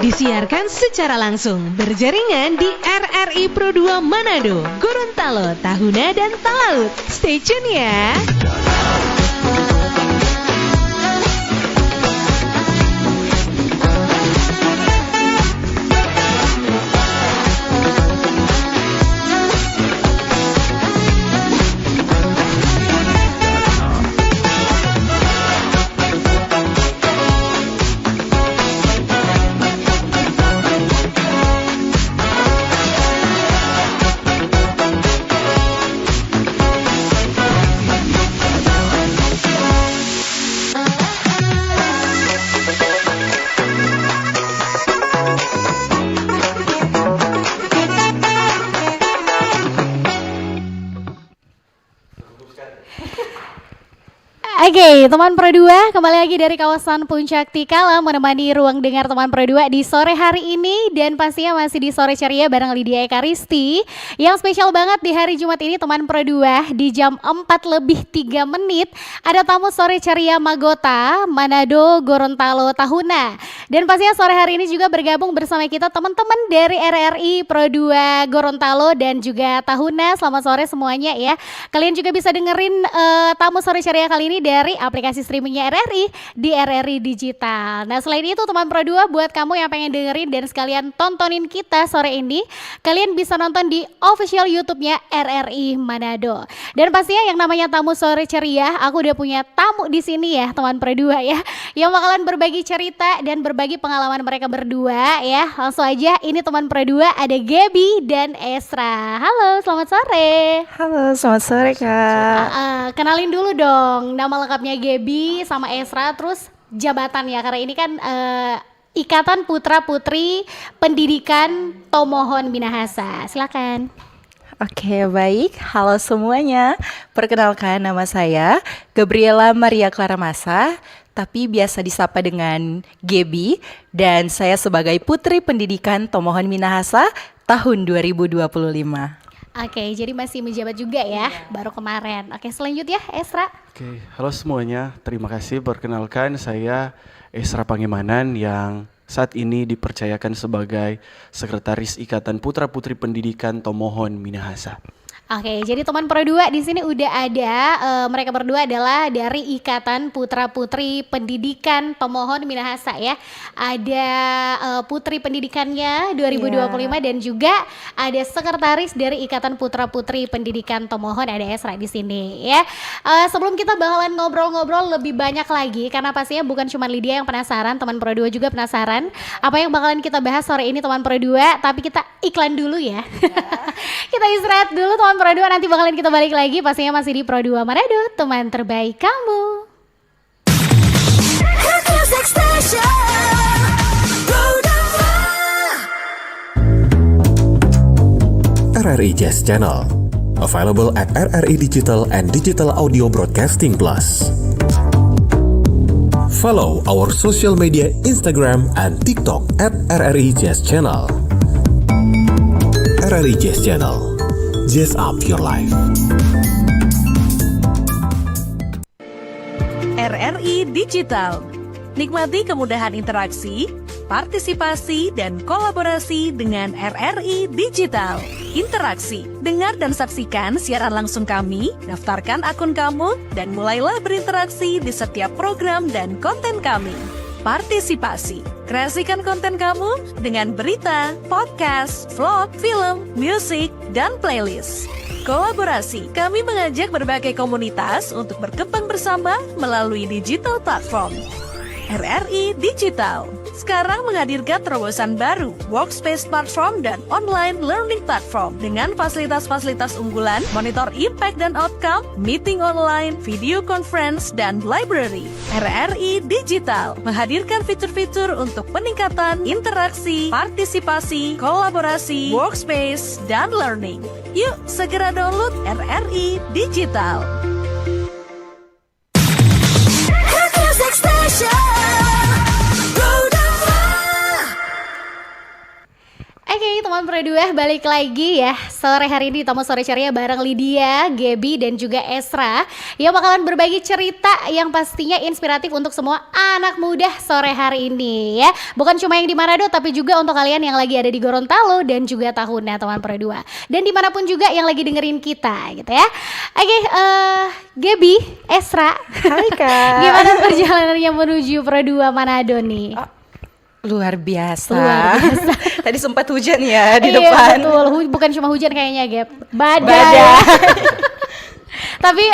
Disiarkan secara langsung berjaringan di RRI Pro 2 Manado, Gorontalo, Tahuna, dan Talaut. Stay tune ya. Oke, teman Pro 2, kembali lagi dari kawasan Puncak Tikala menemani ruang dengar teman Pro 2 di sore hari ini, dan pastinya masih di sore ceria bareng Lydia Ekaristi. Yang spesial banget di hari Jumat ini teman Pro 2, di jam 4:03 ada tamu sore ceria Magota, Manado, Gorontalo, Tahuna. Dan pastinya sore hari ini juga bergabung bersama kita teman-teman dari RRI Pro 2 Gorontalo dan juga Tahuna. Selamat sore semuanya ya. Kalian juga bisa dengerin tamu sore ceria kali ini dari aplikasi streamingnya RRI di RRI Digital. Nah selain itu teman Pro 2, buat kamu yang pengen dengerin dan sekalian tontonin kita sore ini, kalian bisa nonton di official YouTube-nya RRI Manado. Dan pastinya yang namanya tamu sore ceria, aku udah punya tamu di sini ya teman Pro 2 ya, yang bakalan berbagi cerita dan berbagi pengalaman mereka berdua ya. Langsung aja, ini teman Pro 2 ada Gaby dan Esra. Halo, selamat sore. Halo, selamat sore Kak. Kenalin dulu dong nama lengkapnya Gaby sama Esra, terus jabatan ya, karena ini kan Ikatan Putra Putri Pendidikan Tomohon Minahasa. Silakan. Oke, baik. Halo semuanya. Perkenalkan, nama saya Gabriela Maria Clara Massa, tapi biasa disapa dengan Gaby, dan saya sebagai Putri Pendidikan Tomohon Minahasa tahun 2025. Oke, jadi masih menjabat juga ya, baru kemarin. Oke, selanjutnya Esra. Oke, halo semuanya. Terima kasih. Perkenalkan, saya Esra Pangemanan yang saat ini dipercayakan sebagai Sekretaris Ikatan Putra Putri Pendidikan Tomohon Minahasa. Oke, jadi teman Pro 2 di sini udah ada, mereka berdua adalah dari Ikatan Putra Putri Pendidikan Tomohon Minahasa ya. Ada Putri Pendidikannya 2025 dan juga ada sekretaris dari Ikatan Putra Putri Pendidikan Tomohon, ada Esra di sini ya. Sebelum kita bakalan ngobrol-ngobrol lebih banyak lagi, karena pastinya bukan cuma Lydia yang penasaran, teman Pro 2 juga penasaran apa yang bakalan kita bahas sore ini teman Pro 2, tapi kita iklan dulu ya. Kita istirahat dulu teman Pro 2, nanti bakalan kita balik lagi pastinya masih di Pro 2 Manado, teman terbaik kamu. RRI Jazz Channel, available at RRI Digital and Digital Audio Broadcasting Plus. Follow our social media Instagram and TikTok at RRI Jazz Channel. RRI Jazz Channel. Jazz up your life. RRI Digital. Nikmati kemudahan interaksi, partisipasi, dan kolaborasi dengan RRI Digital. Interaksi, dengar dan saksikan siaran langsung kami, daftarkan akun kamu, dan mulailah berinteraksi di setiap program dan konten kami. Partisipasi, kreasikan konten kamu dengan berita, podcast, vlog, film, musik, dan playlist. Kolaborasi, kami mengajak berbagai komunitas untuk berkembang bersama melalui digital platform. RRI Digital sekarang menghadirkan terobosan baru, workspace platform dan online learning platform dengan fasilitas-fasilitas unggulan, monitor impact dan outcome, meeting online, video conference, dan library. RRI Digital menghadirkan fitur-fitur untuk peningkatan interaksi, partisipasi, kolaborasi, workspace, dan learning. Yuk, segera download RRI Digital. Oke, teman Pro Pro 2 balik lagi ya sore hari ini di Tamu Sore Ceria bareng Lydia, Gaby dan juga Esra yang bakalan berbagi cerita yang pastinya inspiratif untuk semua anak muda sore hari ini ya. Bukan cuma yang di Manado tapi juga untuk kalian yang lagi ada di Gorontalo dan juga Tahuna Teman Pro 2 dan dimanapun juga yang lagi dengerin kita gitu ya. Oke, Gaby, Esra, Hai Kak. gimana perjalanannya menuju Pro 2 Manado nih? Luar biasa. Luar biasa. Tadi sempat hujan ya di Iya, depan. betul. Bukan cuma hujan kayaknya, Gap. Badai. Badai. Tapi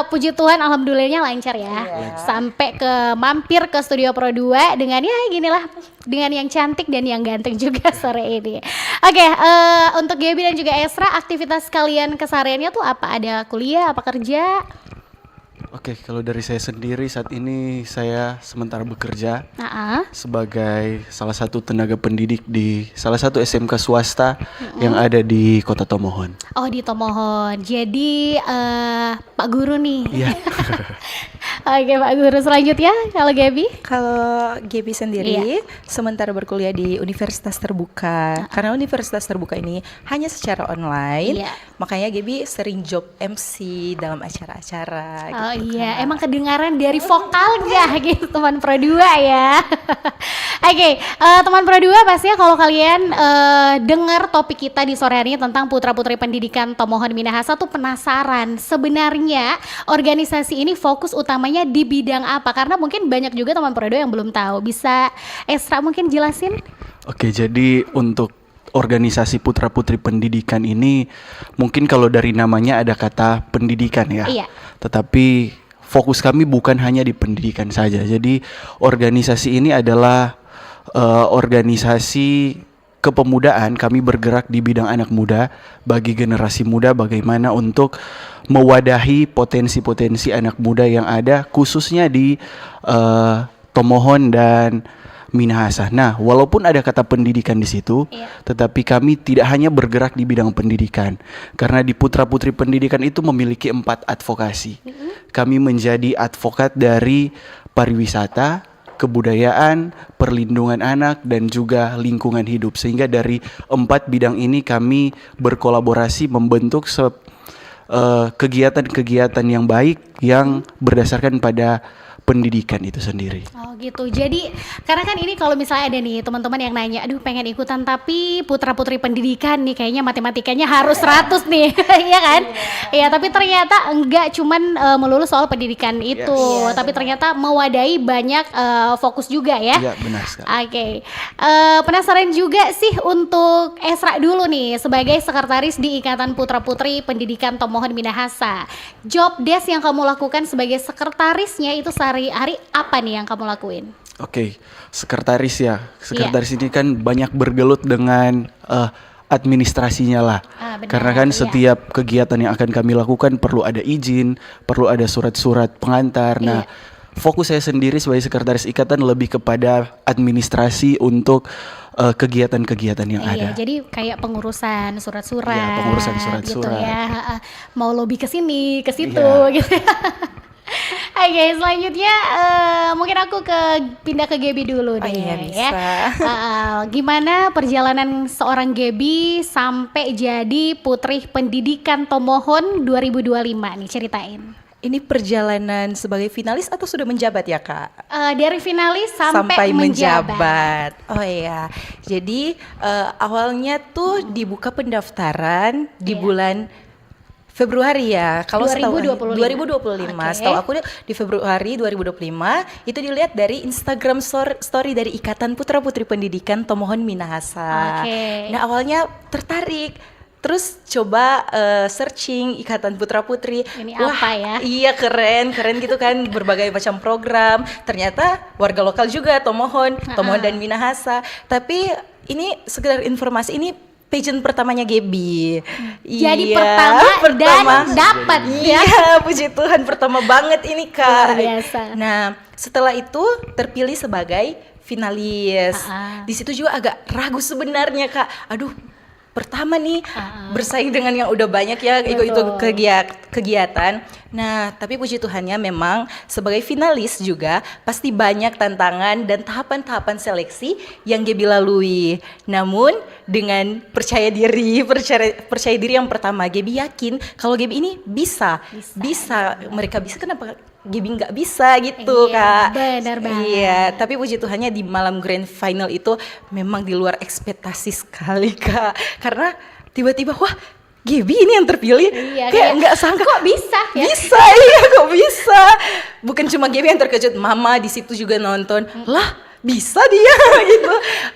puji Tuhan alhamdulillahnya lancar ya. Sampai mampir ke studio Pro 2 dengan ya ginilah, dengan yang cantik dan yang ganteng juga sore ini. Oke, untuk Gaby dan juga Esra, aktivitas kalian kesehariannya tuh apa? Ada kuliah, apa kerja? Oke, kalau dari saya sendiri saat ini saya sementara bekerja sebagai salah satu tenaga pendidik di salah satu SMK swasta yang ada di Kota Tomohon. Oh, di Tomohon. Jadi Pak Guru nih. Iya. Oke, Pak Guru, selanjutnya kalau Gaby? Kalau Gaby sendiri sementara berkuliah di Universitas Terbuka. Karena Universitas Terbuka ini hanya secara online, makanya Gaby sering job MC dalam acara-acara. Oh gitu iya, kan. emang kedengaran dari vokalnya gitu teman Pro 2 ya. Oke, teman Pro 2 pastinya kalau kalian dengar topik kita di sore hari ini tentang putra-putri pendidikan Tomohon Minahasa tuh penasaran sebenarnya organisasi ini fokus utamanya di bidang apa? Karena mungkin banyak juga teman Pro 2 yang belum tahu. Bisa Esra mungkin jelasin? Oke, jadi untuk organisasi putra-putri pendidikan ini mungkin kalau dari namanya ada kata pendidikan ya. Iya. Tetapi fokus kami bukan hanya di pendidikan saja. Jadi organisasi ini adalah organisasi kepemudaan. Kami bergerak di bidang anak muda, bagi generasi muda bagaimana untuk mewadahi potensi-potensi anak muda yang ada khususnya di Tomohon dan Minahasa. Nah, walaupun ada kata pendidikan di situ, tetapi kami tidak hanya bergerak di bidang pendidikan. Karena di putra-putri pendidikan itu memiliki 4 advokasi. Kami menjadi advokat dari pariwisata, kebudayaan, perlindungan anak, dan juga lingkungan hidup. Sehingga dari 4 bidang ini kami berkolaborasi membentuk kegiatan-kegiatan yang baik yang berdasarkan pada pendidikan itu sendiri. Oh gitu, jadi karena kan ini kalau misalnya ada nih teman-teman yang nanya, aduh pengen ikutan tapi putra-putri pendidikan nih kayaknya matematikanya harus 100 nih, iya kan? Iya, tapi ternyata enggak cuman melulu soal pendidikan itu, tapi ternyata mewadahi banyak fokus juga ya. Iya, benar sekali. Oke, penasaran juga sih untuk Esra dulu nih sebagai sekretaris di Ikatan Putra-Putri Pendidikan Tomohon Minahasa. Job desk yang kamu lakukan sebagai sekretarisnya itu sehari-hari apa nih yang kamu lakuin? Oke, sekretaris ya. Sekretaris ini kan banyak bergelut dengan administrasinya lah. Benar, Karena kan setiap kegiatan yang akan kami lakukan perlu ada izin, perlu ada surat-surat pengantar. Nah, fokus saya sendiri sebagai sekretaris ikatan lebih kepada administrasi untuk kegiatan-kegigiatan yang ada. Jadi kayak pengurusan surat-surat. Iya, pengurusan gitu surat-surat. ya. Mau lobby ke sini, ke situ gitu. Oke, selanjutnya mungkin aku pindah ke Gaby dulu deh. Oh iya, bisa. Gimana perjalanan seorang Gaby sampai jadi Putri Pendidikan Tomohon 2025 nih, ceritain. Ini perjalanan sebagai finalis atau sudah menjabat ya Kak? Dari finalis sampai menjabat. Oh iya, jadi awalnya tuh dibuka pendaftaran di bulan Februari ya, kalau 2025. 2025. Setahu aku di Februari 2025 itu dilihat dari Instagram story dari Ikatan Putra-Putri Pendidikan Tomohon Minahasa. Nah, awalnya tertarik. Terus coba searching Ikatan Putra-Putri. Ini apa ya? Iya, keren gitu kan, berbagai macam program. Ternyata warga lokal juga Tomohon dan Minahasa. Tapi ini sekedar informasi, ini pageant pertamanya Gaby. Jadi pertama dan dapat ya. Iya, puji Tuhan, pertama banget ini Kak. Luar biasa. Nah, setelah itu terpilih sebagai finalis. Di situ juga agak ragu sebenarnya Kak. Aduh, pertama nih bersaing dengan yang udah banyak ya ikut kegiatan. Nah, tapi puji Tuhannya memang sebagai finalis juga pasti banyak tantangan dan tahapan-tahapan seleksi yang Gaby lalui. Namun dengan percaya diri yang pertama, Gaby yakin kalau Gaby ini bisa. Mereka bisa, kenapa Gaby nggak bisa gitu, Kak? Benar banget. Iya, tapi puji Tuhannya di malam grand final itu memang di luar ekspektasi sekali, Kak. Karena tiba-tiba wah, Gaby ini yang terpilih, kayak nggak sangka kok bisa ya? Bisa, iya kok bisa. Bukan cuma Gaby yang terkejut, mama di situ juga nonton. Lah, bisa dia gitu.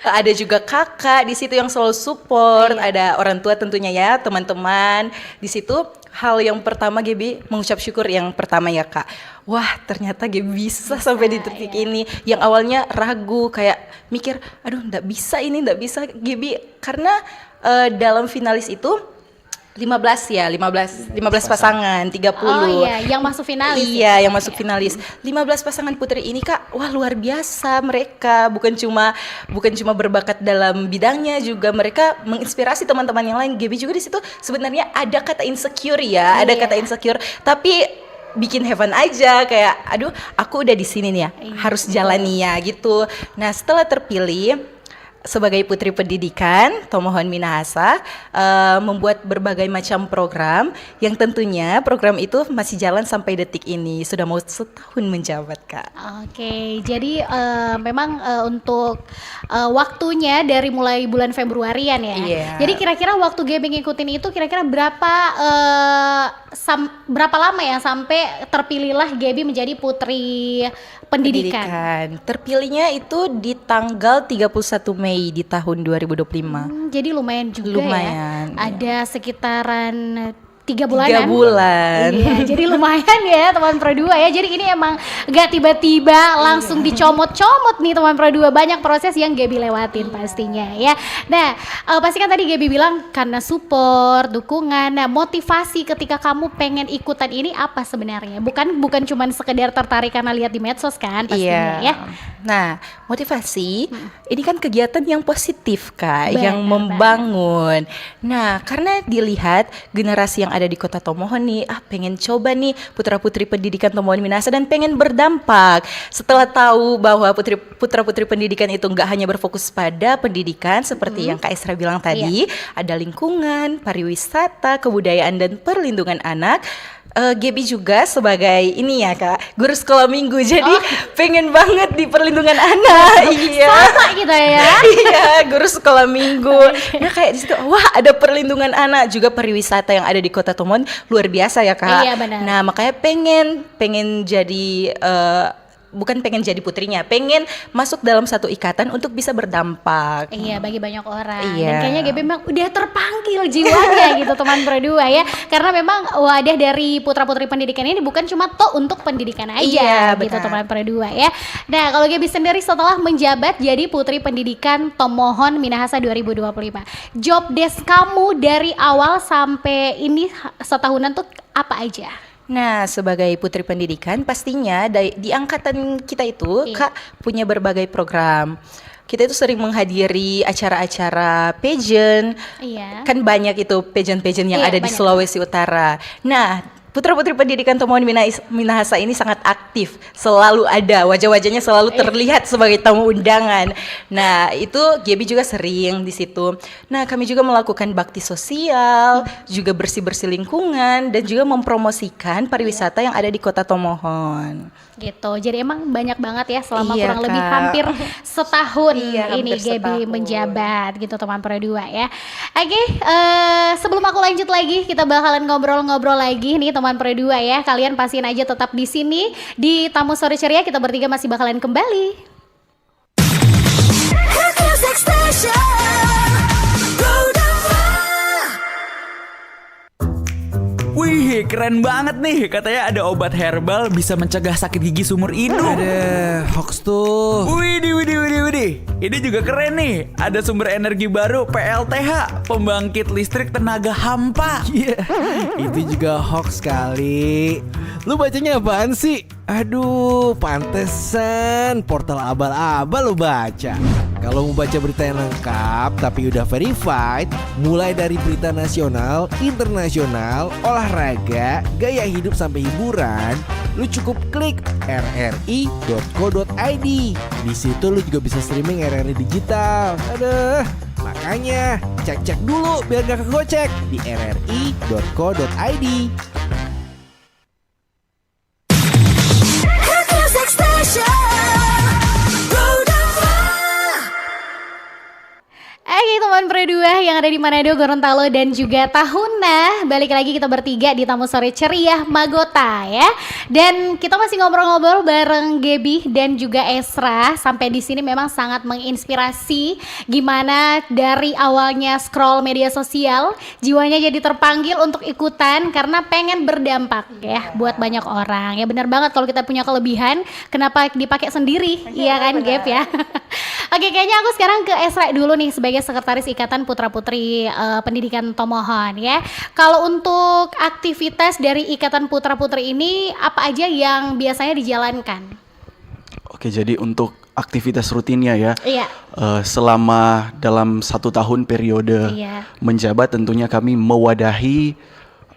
Ada juga kakak di situ yang selalu support, ada orang tua tentunya ya, teman-teman. Di situ hal yang pertama Gaby mengucap syukur yang pertama ya, Kak. Wah, ternyata Gaby bisa sampai di titik ini. Yang awalnya ragu, kayak mikir, aduh nggak bisa Gaby, karena dalam finalis itu 15 pasangan, 30. Oh iya, yang masuk finalis. Iya, yang masuk finalis. 15 pasangan putri ini, Kak, wah luar biasa mereka. Bukan cuma berbakat dalam bidangnya, juga mereka menginspirasi teman-teman yang lain. Gaby juga di situ sebenarnya ada kata insecure ya, ada kata insecure, tapi bikin heaven aja, kayak aduh, aku udah di sini nih ya, harus jalani ya gitu. Nah, setelah terpilih sebagai Putri Pendidikan, Tomohon Minahasa membuat berbagai macam program yang tentunya program itu masih jalan sampai detik ini, sudah mau setahun menjabat, Kak. Oke, jadi memang untuk waktunya dari mulai bulan Februarian ya. Iya. Jadi kira-kira waktu Gaby ngikutin itu kira-kira berapa lama ya sampai terpilihlah Gaby menjadi Putri Pendidikan? Terpilihnya itu di tanggal 31 Mei di tahun 2025. Jadi lumayan juga Lumayan, ya. Ada sekitaran 3 bulanan. 3 bulan. Iya, jadi lumayan ya teman Pro 2 ya. Jadi ini emang gak tiba-tiba langsung dicomot-comot nih teman Pro 2. Banyak proses yang Gaby lewatin pastinya ya. Nah, pasti kan tadi Gaby bilang karena support, dukungan. Nah, motivasi ketika kamu pengen ikutan ini apa sebenarnya? Bukan cuman sekedar tertarik karena lihat di medsos kan pastinya ya. Nah, motivasi ini kan kegiatan yang positif, Kak, Benar, yang membangun. Nah, karena dilihat generasi yang ada di Kota Tomohon nih, pengen coba nih putra-putri pendidikan Tomohon Minahasa dan pengen berdampak. Setelah tahu bahwa putra-putri pendidikan itu nggak hanya berfokus pada pendidikan seperti yang Kak Esra bilang tadi, ada lingkungan, pariwisata, kebudayaan dan perlindungan anak. Gaby juga sebagai ini ya, Kak, guru sekolah minggu, jadi pengen banget di perlindungan anak. Iya. Sama kita ya. Iya, guru sekolah minggu. Nah, kayak di situ, wah ada perlindungan anak, juga pariwisata yang ada di Kota Tomohon luar biasa ya, Kak. Iya, benar. Nah, makanya pengen jadi bukan pengen jadi putrinya, pengen masuk dalam satu ikatan untuk bisa berdampak. Iya, bagi banyak orang. Iya. Dan kayaknya Gaby memang udah terpanggil jiwanya gitu teman Pro 2 ya. Karena memang wadah dari putra-putri pendidikan ini bukan cuma untuk pendidikan aja Iya, gitu benar. teman Pro 2 ya. Nah, kalau Gaby sendiri setelah menjabat jadi Putri Pendidikan Tomohon Minahasa 2025, job desk kamu dari awal sampai ini setahunan tuh apa aja? Nah, sebagai putri pendidikan pastinya di angkatan kita itu, Kak, punya berbagai program. Kita itu sering menghadiri acara-acara pageant. Iya. Kan banyak itu pageant-pageant yang Iya, ada di banyak. Sulawesi Utara. Nah, putra-putri pendidikan Tomohon Minahasa ini sangat aktif, selalu ada, wajah-wajahnya selalu terlihat sebagai tamu undangan. Nah, itu Gaby juga sering di situ. Nah, kami juga melakukan bakti sosial, juga bersih-bersih lingkungan, dan juga mempromosikan pariwisata yang ada di Kota Tomohon. Gitu. Jadi emang banyak banget ya selama Iya, kurang lebih Kak. hampir setahun Iya, ini hampir Gaby setahun. menjabat gitu teman Pro 2 ya. Oke, sebelum aku lanjut lagi, kita bakalan ngobrol-ngobrol lagi nih teman Pro 2 ya. Kalian pastiin aja tetap di sini di Tamu Sore Ceria, kita bertiga masih bakalan kembali. Wih, keren banget nih. Katanya ada obat herbal bisa mencegah sakit gigi seumur hidup. Ada hoax tuh. Widih. Ini juga keren nih. Ada sumber energi baru PLTH, pembangkit listrik tenaga hampa. Iya, itu juga hoax kali. Lu bacanya apaan sih? Aduh, pantesan portal abal-abal lu baca. Kalau mau baca berita yang lengkap tapi udah verified, mulai dari berita nasional, internasional, olahraga, gaya hidup sampai hiburan, lu cukup klik rri.co.id. Di situ lu juga bisa streaming RRI digital. Aduh, makanya cek-cek dulu biar gak kegocek di rri.co.id. Oke teman berdua yang ada di Manado, Gorontalo dan juga Tahuna, balik lagi kita bertiga di Tamu Sore Ceria Magota ya. Dan kita masih ngobrol-ngobrol bareng Gaby dan juga Esra. Sampai di sini memang sangat menginspirasi gimana dari awalnya scroll media sosial, jiwanya jadi terpanggil untuk ikutan karena pengen berdampak ya buat banyak orang. Ya benar banget, kalau kita punya kelebihan kenapa dipakai sendiri, iya kan Gap ya. Oke, kayaknya aku sekarang ke Esra dulu nih sebagai Sekretaris Ikatan Putra-Putri Pendidikan Tomohon ya. Kalau untuk aktivitas dari Ikatan Putra-Putri ini apa aja yang biasanya dijalankan? Oke, jadi untuk aktivitas rutinnya ya, Iya. Selama dalam 1 tahun periode Iya. menjabat tentunya kami mewadahi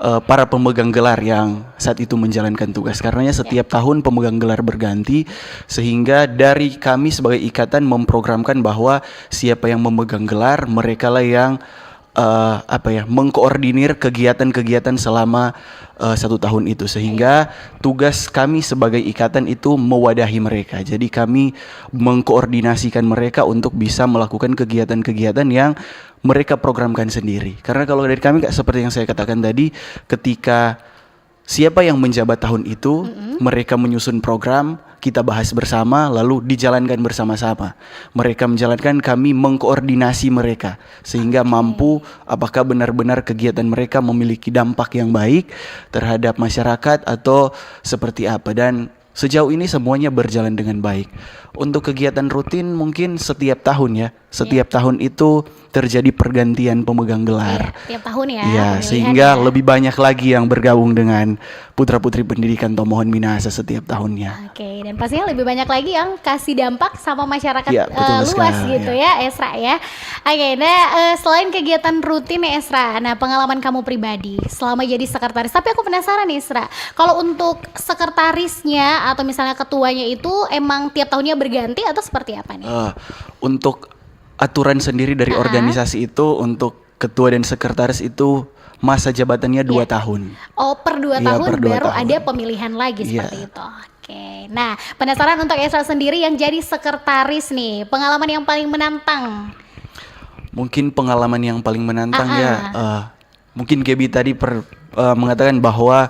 para pemegang gelar yang saat itu menjalankan tugas. Karenanya setiap tahun pemegang gelar berganti, sehingga dari kami sebagai ikatan memprogramkan bahwa siapa yang memegang gelar, mereka lah yang mengkoordinir kegiatan-kegiatan selama 1 tahun itu, sehingga tugas kami sebagai ikatan itu mewadahi mereka. Jadi kami mengkoordinasikan mereka untuk bisa melakukan kegiatan-kegiatan yang mereka programkan sendiri. Karena kalau dari kami seperti yang saya katakan tadi, ketika siapa yang menjabat tahun itu, mereka menyusun program, kita bahas bersama, lalu dijalankan bersama-sama. Mereka menjalankan, kami mengkoordinasi mereka, sehingga mampu apakah benar-benar kegiatan mereka memiliki dampak yang baik terhadap masyarakat atau seperti apa. Dan sejauh ini semuanya berjalan dengan baik. Untuk kegiatan rutin mungkin setiap tahun ya. Setiap tahun itu terjadi pergantian pemegang gelar. Tiap tahun ya. Iya, pemilihan sehingga ya. lebih banyak lagi yang bergabung dengan Putra-Putri Pendidikan Tomohon Minahasa setiap tahunnya. Oke, dan pastinya lebih banyak lagi yang kasih dampak sama masyarakat Iya, betul luas sekali, gitu ya Esra ya. Oke, nah selain kegiatan rutin ya Esra, nah pengalaman kamu pribadi selama jadi sekretaris, tapi aku penasaran nih Esra, kalau untuk sekretarisnya atau misalnya ketuanya itu emang tiap tahunnya berganti atau seperti apa nih? Untuk aturan sendiri dari organisasi itu, untuk ketua dan sekretaris itu masa jabatannya 2 tahun. Oh, per 2 Iya, tahun per 2 baru tahun. ada pemilihan lagi Iya. seperti itu. Oke, nah penasaran untuk Esra sendiri yang jadi sekretaris nih, pengalaman yang paling menantang. Mungkin pengalaman yang paling menantang ya, mungkin Gaby tadi mengatakan bahwa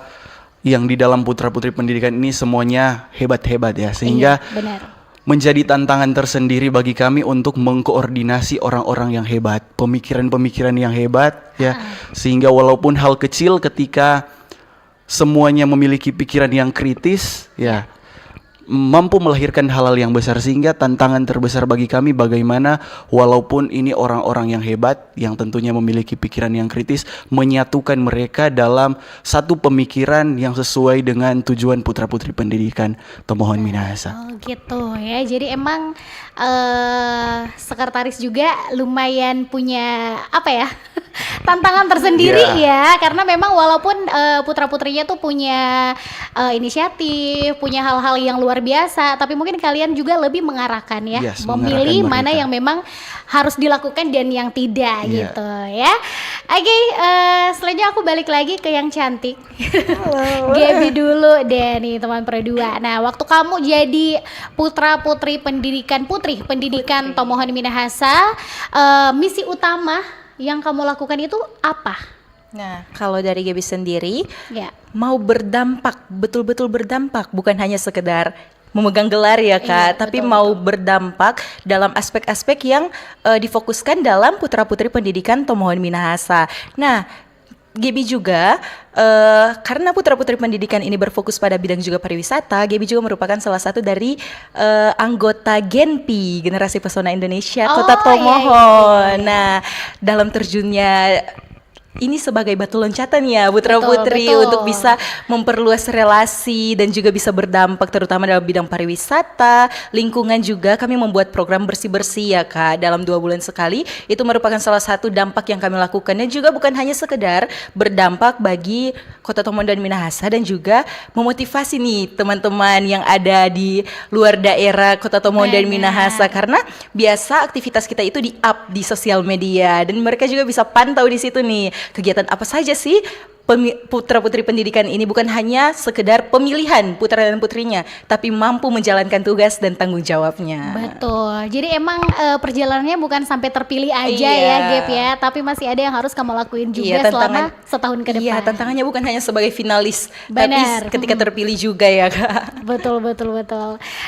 yang di dalam Putra-Putri Pendidikan ini semuanya hebat-hebat ya, sehingga Iya, benar. menjadi tantangan tersendiri bagi kami untuk mengkoordinasi orang-orang yang hebat, pemikiran-pemikiran yang hebat ya, sehingga walaupun hal kecil ketika semuanya memiliki pikiran yang kritis ya, mampu melahirkan hal-hal yang besar, sehingga tantangan terbesar bagi kami bagaimana walaupun ini orang-orang yang hebat yang tentunya memiliki pikiran yang kritis, menyatukan mereka dalam satu pemikiran yang sesuai dengan tujuan Putra-Putri Pendidikan Tomohon Minahasa. Oh gitu ya, jadi emang sekretaris juga lumayan punya apa ya tantangan tersendiri ya, karena memang walaupun putra-putrinya tuh punya inisiatif, punya hal-hal yang luar biasa, tapi mungkin kalian juga lebih mengarahkan ya, Yes, memilih mengarahkan mana mereka. yang memang harus dilakukan dan yang tidak Iya. gitu ya. Oke, selanjutnya aku balik lagi ke yang cantik. Gaby dulu deh nih teman berdua. Nah, waktu kamu jadi putra-putri pendidikan Tomohon Minahasa, misi utama yang kamu lakukan itu apa? Nah, kalau dari Gaby sendiri, Ya. mau berdampak, betul-betul berdampak, bukan hanya sekedar memegang gelar ya Kak, Iya, tapi betul, mau berdampak dalam aspek-aspek yang difokuskan dalam Putra-Putri Pendidikan Tomohon Minahasa. Nah, Gaby juga karena Putra-Putri Pendidikan ini berfokus pada bidang juga pariwisata, Gaby juga merupakan salah satu dari anggota Genpi, Generasi Pesona Indonesia Oh, Kota iya, Tomohon. Nah, dalam terjunnya ini sebagai batu loncatan ya putra-putri Betul. untuk bisa memperluas relasi dan juga bisa berdampak terutama dalam bidang pariwisata, lingkungan juga. Kami membuat program bersih-bersih ya Kak dalam 2 bulan sekali. Itu merupakan salah satu dampak yang kami lakukan dan juga bukan hanya sekedar berdampak bagi Kota Tomohon dan Minahasa dan juga memotivasi nih teman-teman yang ada di luar daerah Kota Tomohon dan Minahasa karena biasa aktivitas kita itu di-up di sosial media dan mereka juga bisa pantau di situ nih kegiatan apa saja sih putra-putri pendidikan ini, bukan hanya sekedar pemilihan putra dan putrinya, tapi mampu menjalankan tugas dan tanggung jawabnya. Betul. Jadi emang perjalanannya bukan sampai terpilih aja Iya. ya Gap ya, tapi masih ada yang harus kamu lakuin juga Iya, selama setahun ke depan. Iya, tantangannya bukan hanya sebagai finalis, Benar. tapi ketika terpilih juga ya Kak. Betul.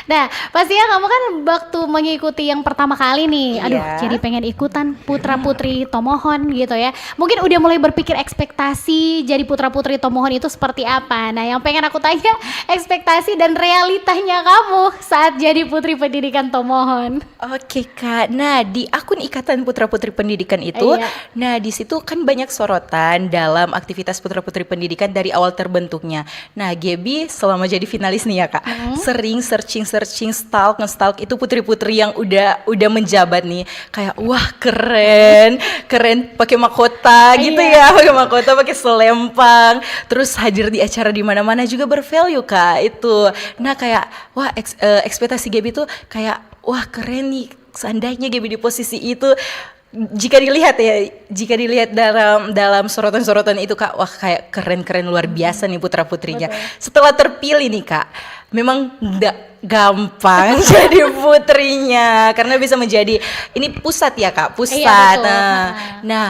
Nah, pastinya kamu kan waktu mengikuti yang pertama kali nih, aduh, Iya. jadi pengen ikutan putra putri Tomohon gitu ya. Mungkin udah mulai berpikir ekspektasi jadi putra putri Tomohon itu seperti apa. Nah, yang pengen aku tanya ekspektasi dan realitanya kamu saat jadi putri pendidikan Tomohon. Oke Kak, nah di akun Ikatan Putra Putri Pendidikan itu, Iya. nah di situ kan banyak sorotan dalam aktivitas Putra Putri Pendidikan dari awal terbentuknya. Nah Gaby selama jadi finalis nih ya Kak, sering searching, nge-stalk itu putri-putri yang udah menjabat nih, kayak wah keren pakai mahkota gitu ya, pakai mahkota, pakai selempang, terus hadir di acara di mana-mana juga bervalue Kak itu. Nah kayak wah ekspektasi Gaby tuh kayak wah keren nih, seandainya Gaby di posisi itu. Jika dilihat dalam sorotan-sorotan itu Kak, wah kayak keren luar biasa nih putra-putrinya. Setelah terpilih nih Kak, memang nggak gampang jadi putrinya karena bisa menjadi ini pusat ya Kak, pusat. Iya, betul. Nah,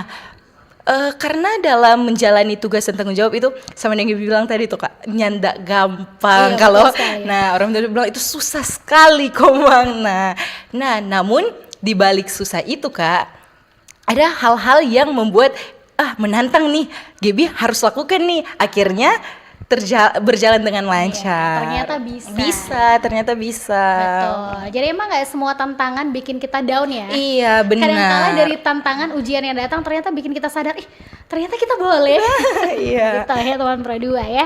karena dalam menjalani tugas dan tanggung jawab itu sama yang Gaby bilang tadi tuh Kak, nyanda gampang. Iya, Kalau betul sekali. nah orang tua bilang itu susah sekali Komang. Nah namun di balik susah itu Kak, ada hal-hal yang membuat menantang nih, Gaby harus lakukan nih. Akhirnya berjalan dengan lancar. Ternyata Ternyata bisa. Betul. Jadi emang nggak semua tantangan bikin kita down ya. Iya benar. Kadang-kala dari tantangan ujian yang datang ternyata bikin kita sadar, ternyata kita boleh. Iya. Gitu ya teman Pro 2 ya.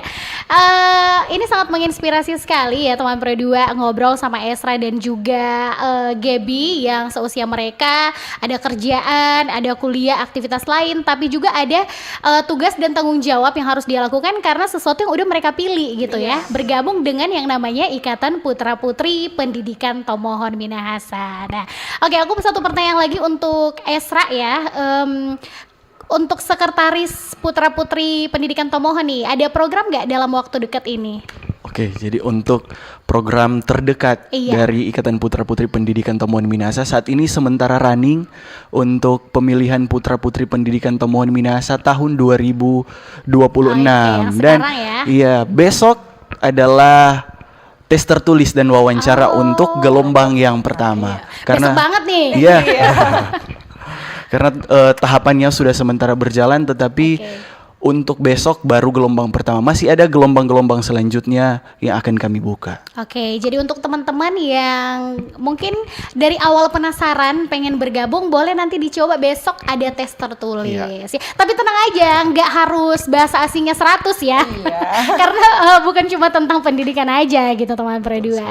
Ini sangat menginspirasi sekali ya teman Pro 2 ngobrol sama Esra dan juga Gaby yang seusia mereka, ada kerjaan, ada kuliah, aktivitas lain, tapi juga ada tugas dan tanggung jawab yang harus dia lakukan karena sesuatu yang udah mereka pilih gitu ya. Bergabung dengan yang namanya Ikatan Putra Putri Pendidikan Tomohon Minahasa. Nah, oke, aku satu pertanyaan lagi untuk Esra ya. Untuk sekretaris Putra Putri Pendidikan Tomohon nih, ada program nggak dalam waktu dekat ini? Oke, jadi untuk program terdekat dari Ikatan Putra Putri Pendidikan Tomohon Minahasa saat ini sementara running untuk pemilihan Putra Putri Pendidikan Tomohon Minahasa tahun 2026. Dan iya, besok adalah tes tertulis dan wawancara untuk gelombang yang pertama. Karena besok banget nih. Iya. Karena tahapannya sudah sementara berjalan, tetapi untuk besok baru gelombang pertama. Masih ada gelombang-gelombang selanjutnya yang akan kami buka. Oke, jadi untuk teman-teman yang mungkin dari awal penasaran pengen bergabung, boleh nanti dicoba besok ada tes tertulis. Ya. Tapi tenang aja, nggak harus bahasa asingnya 100 ya. Karena bukan cuma tentang pendidikan aja gitu teman Pro 2.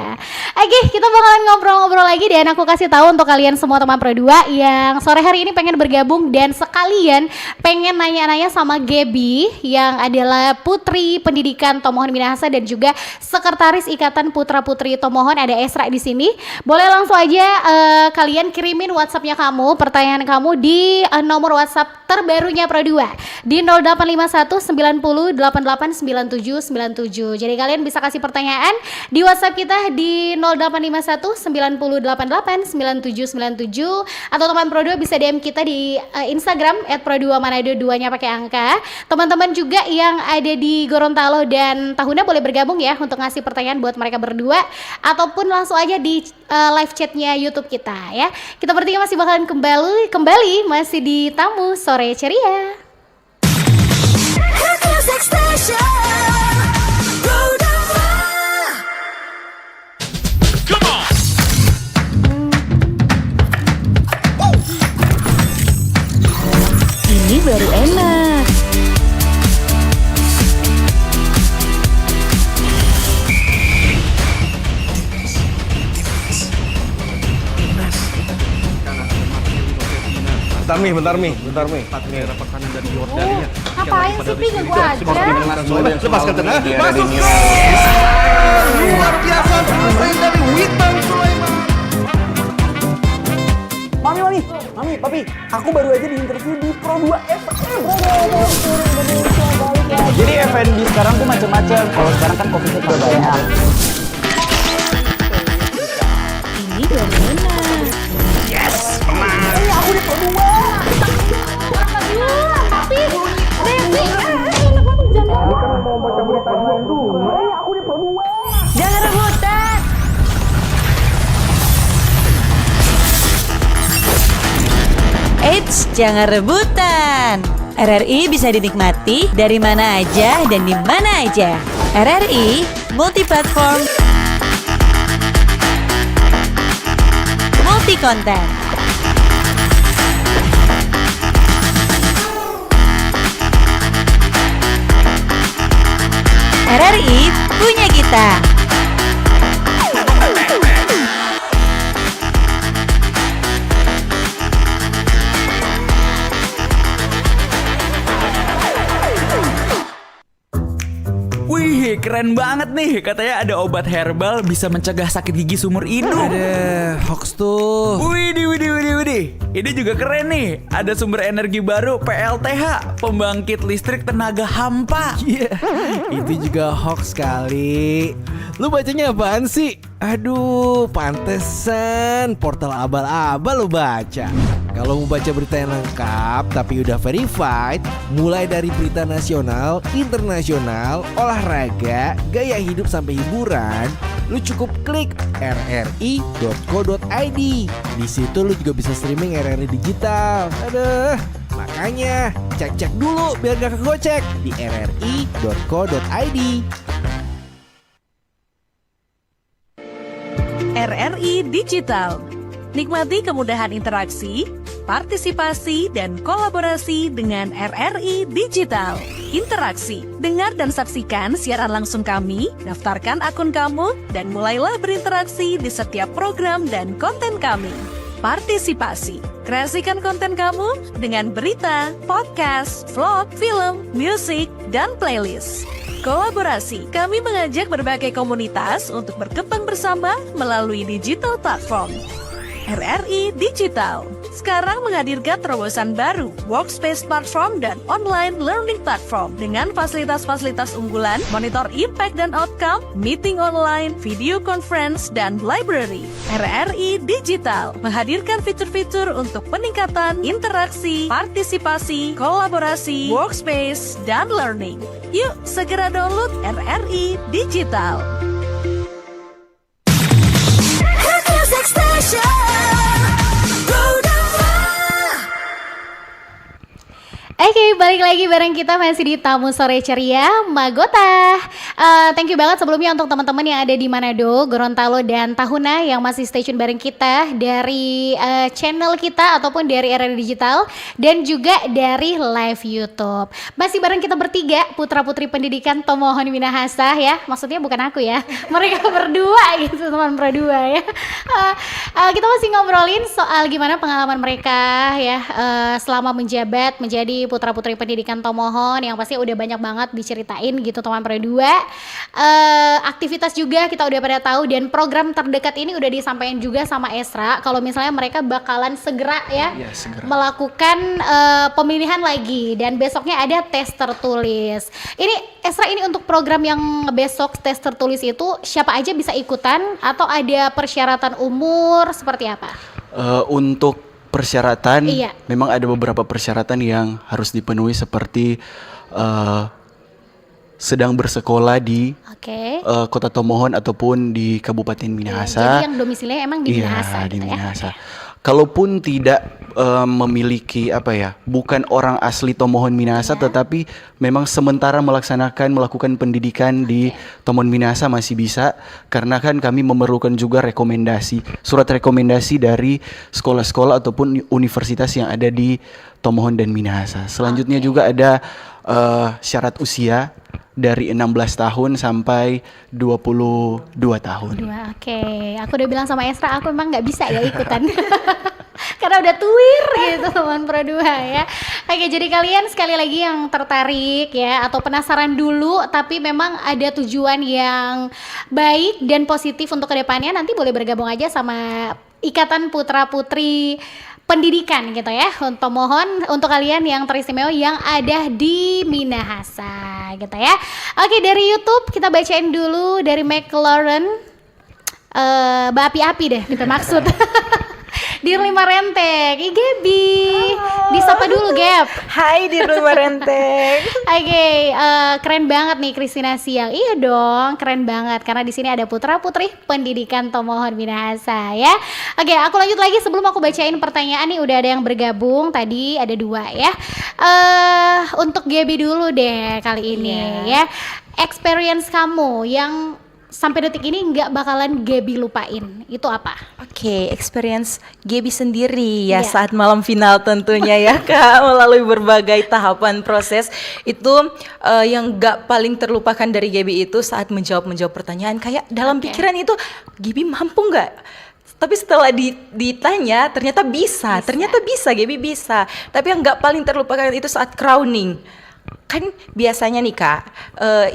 Oke, kita bakalan ngobrol-ngobrol lagi dan aku kasih tahu untuk kalian semua teman Pro 2 yang sore hari ini pengen bergabung dan sekalian pengen nanya-nanya sama Gaby yang adalah Putri Pendidikan Tomohon Minahasa dan juga Sekretaris Ikatan Putra Putri Tomohon, ada Esra di sini. Boleh langsung aja kalian kirimin WhatsApp-nya kamu, pertanyaan kamu di nomor WhatsApp terbarunya Pro 2 di 0851 90 88 9797. Jadi kalian bisa kasih pertanyaan di WhatsApp kita di 0851 90 88 9797 atau teman Pro 2 bisa DM kita di Instagram @pro2manado 2-nya pakai angka. Teman-teman juga yang ada di Gorontalo dan Tahuna boleh bergabung ya untuk ngasih pertanyaan buat mereka berdua ataupun langsung aja di live chatnya YouTube kita ya. Kita bertiga masih bakalan kembali masih di Tamu Sore Ceria. Ini baru enak. Bentar Mi. dapat kanan dari Yordania. Ngapain sih Pi ganggu aja? Lepaskan tenang. Masuk. Luar biasa selesai dari Witan Sulaiman. Mami, Papi, aku baru aja diinterview di Pro 2 FM. Jadi F&B sekarang tuh macam-macam. Kalau sekarang kan coffee udah banyak. Ini dari mana? Aku di Pro 2. Tapi Devi, Aku di Pro 2. Jangan rebutan. Eits, jangan rebutan. RRI bisa dinikmati dari mana aja dan di mana aja. RRI multiplatform, multi konten. RRI punya kita. Wih, keren banget nih. Katanya ada obat herbal bisa mencegah sakit gigi seumur hidup. Ada hoax tuh. Widih. Ini juga keren nih. Ada sumber energi baru PLTH, pembangkit listrik tenaga hampa. Iya, itu juga hoax kali. Lu bacanya apaan sih? Aduh, pantesan portal abal-abal lu baca. Kalau mau baca berita yang lengkap tapi udah verified, mulai dari berita nasional, internasional, olahraga, gaya hidup sampai hiburan, lu cukup klik rri.co.id. Di situ lu juga bisa streaming RRI digital. Aduh, makanya cek dulu biar gak kegocek di rri.co.id. RRI Digital. Nikmati kemudahan interaksi, partisipasi, dan kolaborasi dengan RRI Digital. Interaksi, dengar dan saksikan siaran langsung kami, daftarkan akun kamu, dan mulailah berinteraksi di setiap program dan konten kami. Partisipasi, kreasikan konten kamu dengan berita, podcast, vlog, film, musik, dan playlist. Kolaborasi, kami mengajak berbagai komunitas untuk berkembang bersama melalui digital platform. RRI Digital sekarang menghadirkan terobosan baru, workspace platform dan online learning platform dengan fasilitas-fasilitas unggulan, monitor impact dan outcome, meeting online, video conference, dan library. RRI Digital menghadirkan fitur-fitur untuk peningkatan interaksi, partisipasi, kolaborasi, workspace, dan learning. Yuk segera download RRI Digital. Oke, balik lagi bareng kita masih di Tamu Sore Ceria Magota. Thank you banget sebelumnya untuk teman-teman yang ada di Manado, Gorontalo, dan Tahuna yang masih stay tune bareng kita dari channel kita ataupun dari RRI Digital dan juga dari live YouTube. Masih bareng kita bertiga, putra-putri pendidikan Tomohon Minahasa ya. Maksudnya bukan aku ya, mereka berdua gitu, teman berdua ya. Kita masih ngobrolin soal gimana pengalaman mereka ya selama menjabat menjadi putra-putri pendidikan Tomohon yang pasti udah banyak banget diceritain gitu teman berdua. Aktivitas juga kita udah pada tahu dan program terdekat ini udah disampaikan juga sama Esra kalau misalnya mereka bakalan segera ya melakukan pemilihan lagi dan besoknya ada tes tertulis. Ini Esra, ini untuk program yang besok tes tertulis itu siapa aja bisa ikutan atau ada persyaratan umur seperti apa? Untuk persyaratan, iya, memang ada beberapa persyaratan yang harus dipenuhi seperti sedang bersekolah di Kota Tomohon ataupun di Kabupaten Minahasa. Jadi yang domisilinya emang di Minahasa. Iya, di Minahasa. Kalaupun tidak memiliki bukan orang asli Tomohon Minahasa, tetapi memang sementara melakukan pendidikan di Tomohon Minahasa masih bisa, karena kan kami memerlukan juga surat rekomendasi dari sekolah-sekolah ataupun universitas yang ada di Tomohon dan Minahasa. Selanjutnya juga ada syarat usia dari 16 tahun sampai 22 tahun. Oke, aku udah bilang sama Esra, aku memang nggak bisa ya ikutan. Karena udah tuir gitu teman Pro 2 ya. Oke, jadi kalian sekali lagi yang tertarik ya atau penasaran dulu tapi memang ada tujuan yang baik dan positif untuk kedepannya, nanti boleh bergabung aja sama Ikatan Putra Putri Pendidikan gitu ya. Untuk mohon untuk kalian yang teristimewa yang ada di Minahasa gitu ya. Oke, dari YouTube kita bacain dulu dari McLaren. Berapi-api deh kita maksud. Di Lima Renteng, Gaby. Disapa dulu, Gap. Hai di Lima Renteng. Oke, keren banget nih Christina Siang. Iya dong, keren banget karena di sini ada Putra Putri Pendidikan Tomohon Minahasa ya. Oke, aku lanjut lagi sebelum aku bacain pertanyaan nih, udah ada yang bergabung tadi, ada 2 ya. Untuk Gaby dulu deh kali ini ya. Experience kamu yang sampai detik ini nggak bakalan Gaby lupain, itu apa? Oke, experience Gaby sendiri ya saat malam final tentunya ya Kak, melalui berbagai tahapan proses itu yang nggak paling terlupakan dari Gaby itu saat menjawab pertanyaan kayak dalam pikiran itu Gaby mampu nggak? Tapi setelah ditanya ternyata bisa. Gaby bisa. Tapi yang nggak paling terlupakan itu saat crowning. Kan biasanya nih Kak,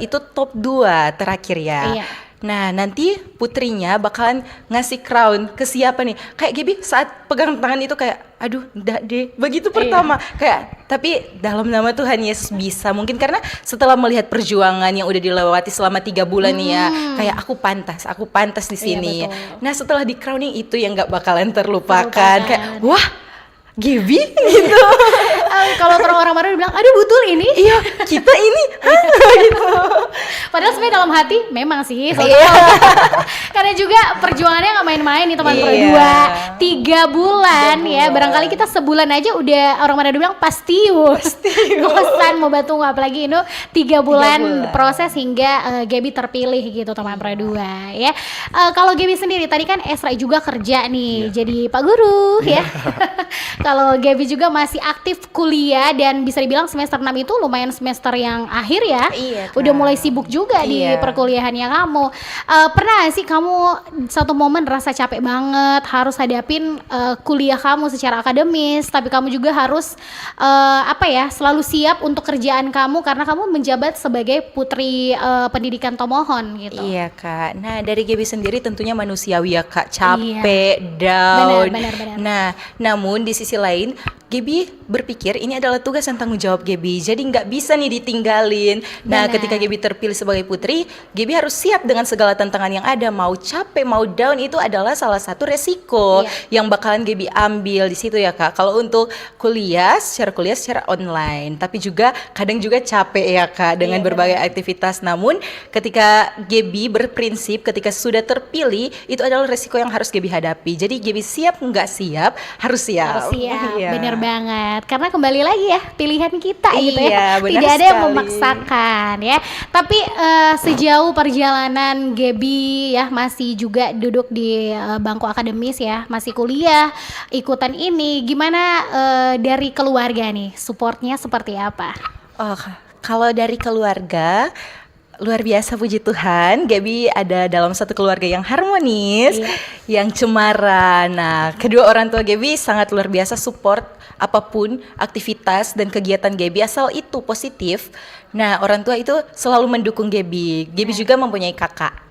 itu top 2 terakhir ya. Iya. Nah nanti putrinya bakalan ngasih crown ke siapa nih? Kayak Gaby saat pegang tangan itu kayak, aduh enggak deh. Begitu pertama kayak, tapi dalam nama Tuhan Yesus bisa. Mungkin karena setelah melihat perjuangan yang udah dilewati selama 3 bulan nih ya, kayak aku pantas di sini. Nah setelah di crowning itu yang nggak bakalan terlupakan. Kayak wah. Gaby gitu. Kalau orang-orang baru bilang, aduh betul ini. Iya, kita ini gitu. Padahal sebenarnya dalam hati memang sih. Karena juga perjuangannya nggak main-main nih teman Pro 2. 3 bulan ya. Barangkali kita sebulan aja udah orang Manado bilang pastius. Bosan mau batu apalagi ini 3 bulan proses hingga Gaby terpilih gitu teman Pro 2 ya. Kalau Gaby sendiri tadi kan Esra juga kerja nih jadi Pak Guru ya. Kalau Gaby juga masih aktif kuliah dan bisa dibilang semester 6 itu lumayan semester yang akhir ya. Iya, udah mulai sibuk juga di perkuliahannya kamu. Pernah gak sih kamu satu momen rasa capek banget harus hadapin kuliah kamu secara akademis, tapi kamu juga harus selalu siap untuk kerjaan kamu karena kamu menjabat sebagai putri pendidikan Tomohon gitu. Iya Kak. Nah dari Gaby sendiri tentunya manusiawi ya Kak, capek, down. Benar. Nah namun di sisi lain Gaby berpikir ini adalah tugas dan tanggung jawab Gaby, jadi nggak bisa nih ditinggalin. Nah ketika Gaby terpilih sebagai putri, Gaby harus siap dengan segala tantangan yang ada. Mau capek, mau down itu adalah salah satu resiko yang bakalan Gaby ambil di situ ya Kak. Kalau untuk kuliah secara online, tapi juga kadang juga capek ya Kak dengan berbagai aktivitas. Namun ketika Gaby berprinsip ketika sudah terpilih itu adalah resiko yang harus Gaby hadapi. Jadi Gaby siap nggak siap harus siap. Bener banget. Karena kembali lagi ya pilihan kita gitu ya. Benar Tidak ada yang sekali. memaksakan ya. Tapi sejauh perjalanan Gaby ya masih juga duduk di bangku akademis ya, masih kuliah, ikutan ini. Gimana dari keluarga nih? Supportnya seperti apa? Oh, kalau dari keluarga luar biasa puji Tuhan, Gaby ada dalam satu keluarga yang harmonis, yang cemara. Nah, kedua orang tua Gaby sangat luar biasa support apapun aktivitas dan kegiatan Gaby asal itu positif. Nah, orang tua itu selalu mendukung Gaby. Gaby juga mempunyai kakak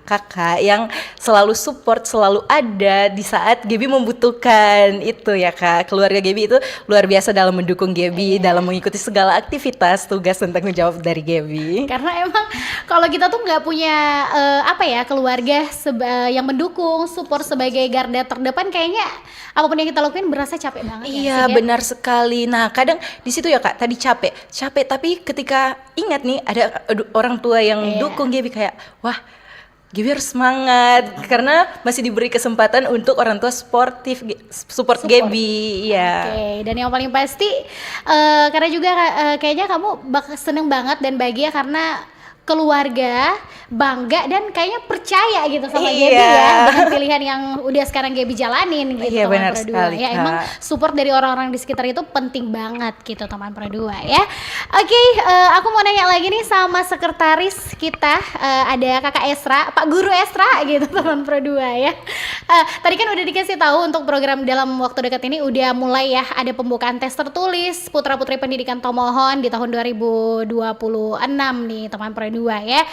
yang selalu support, selalu ada di saat Gaby membutuhkan itu ya Kak. Keluarga Gaby itu luar biasa dalam mendukung Gaby, dalam mengikuti segala aktivitas, tugas dan tanggung jawab dari Gaby. Karena emang kalau kita tuh nggak punya keluarga yang mendukung, support sebagai garda terdepan, kayaknya apapun yang kita lakuin berasa capek banget. Iya benar sekali. Nah kadang di situ ya Kak, tadi capek tapi ketika ingat nih ada orang tua yang dukung Gaby kayak wah Gaby harus semangat karena masih diberi kesempatan untuk orang tua support Gaby ya. Oke, dan yang paling pasti karena juga kayaknya kamu seneng banget dan bahagia karena keluarga bangga dan kayaknya percaya gitu sama Iya. Gaby ya dengan pilihan yang udah sekarang Gaby jalanin gitu Iya, teman benar Pro 2 sekali, ya. Kak. Emang support dari orang-orang di sekitar itu penting banget gitu teman Pro 2 ya. Oke, aku mau nanya lagi nih sama sekretaris kita, ada Kakak Esra, Pak Guru Esra gitu teman Pro 2 ya. Tadi kan udah dikasih tahu untuk program dalam waktu dekat ini udah mulai ya ada pembukaan tes tertulis Putra Putri Pendidikan Tomohon di tahun 2026 nih teman Pro 2 ya.